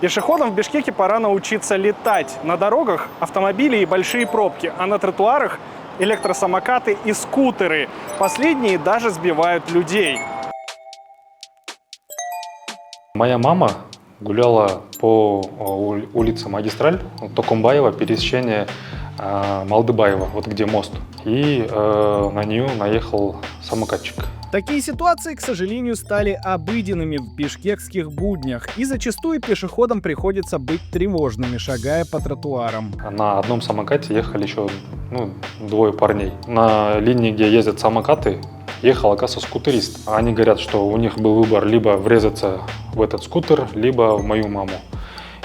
Пешеходам в Бишкеке пора научиться летать. На дорогах автомобили и большие пробки, а на тротуарах электросамокаты и скутеры. Последние даже сбивают людей. Моя мама гуляла по улице Магистраль, Токумбаева, пересечение Малдыбаева, вот где мост. И на нее наехал самокатчик. Такие ситуации, к сожалению, стали обыденными в бишкекских буднях, и зачастую пешеходам приходится быть тревожными, шагая по тротуарам. На одном самокате ехали еще двое парней. На линии, где ездят самокаты, ехал, оказывается, скутерист. Они говорят, что у них был выбор либо врезаться в этот скутер, либо в мою маму.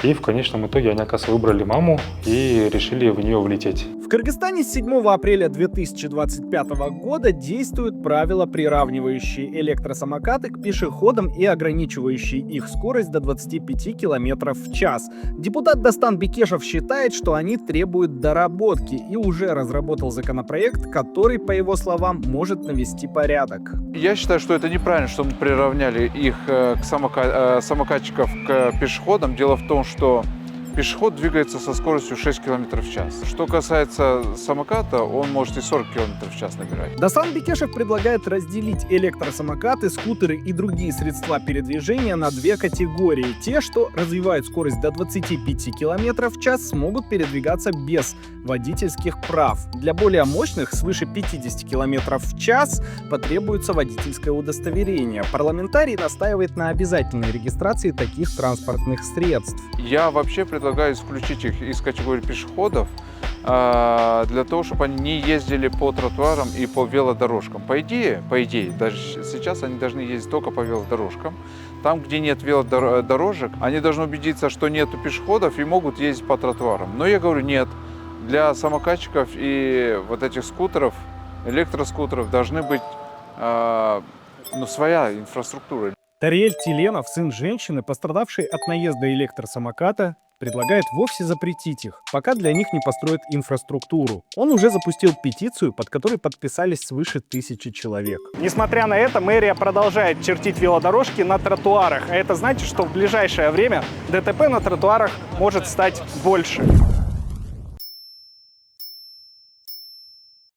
И в конечном итоге они, оказывается, выбрали маму и решили в нее влететь. В Кыргызстане с 7 апреля 2025 года действуют правила, приравнивающие электросамокаты к пешеходам и ограничивающие их скорость до 25 км в час. Депутат Дастан Бекешев считает, что они требуют доработки, и уже разработал законопроект, который, по его словам, может навести порядок. Я считаю, что это неправильно, что мы приравняли их самокатчиков к пешеходам. Дело в том, что пешеход двигается со скоростью 6 км в час. Что касается самоката, он может и 40 км в час набирать. Дастан Бекешев предлагает разделить электросамокаты, скутеры и другие средства передвижения на две категории. Те, что развивают скорость до 25 км в час, смогут передвигаться без водительских прав. Для более мощных, свыше 50 км в час, потребуется водительское удостоверение. Парламентарий настаивает на обязательной регистрации таких транспортных средств. Я вообще предлагаю исключить их из категории пешеходов, для того, чтобы они не ездили по тротуарам и по велодорожкам. По идее, даже сейчас они должны ездить только по велодорожкам. Там, где нет велодорожек, они должны убедиться, что нету пешеходов и могут ездить по тротуарам. Но я говорю, нет. Для самокатчиков и вот этих скутеров, электроскутеров, должны быть своя инфраструктура. Тариэль Тиленов, сын женщины, пострадавшей от наезда электросамоката, предлагает вовсе запретить их, пока для них не построят инфраструктуру. Он уже запустил петицию, под которой подписались свыше 1000 человек. Несмотря на это, мэрия продолжает чертить велодорожки на тротуарах, а это значит, что в ближайшее время ДТП на тротуарах может стать больше.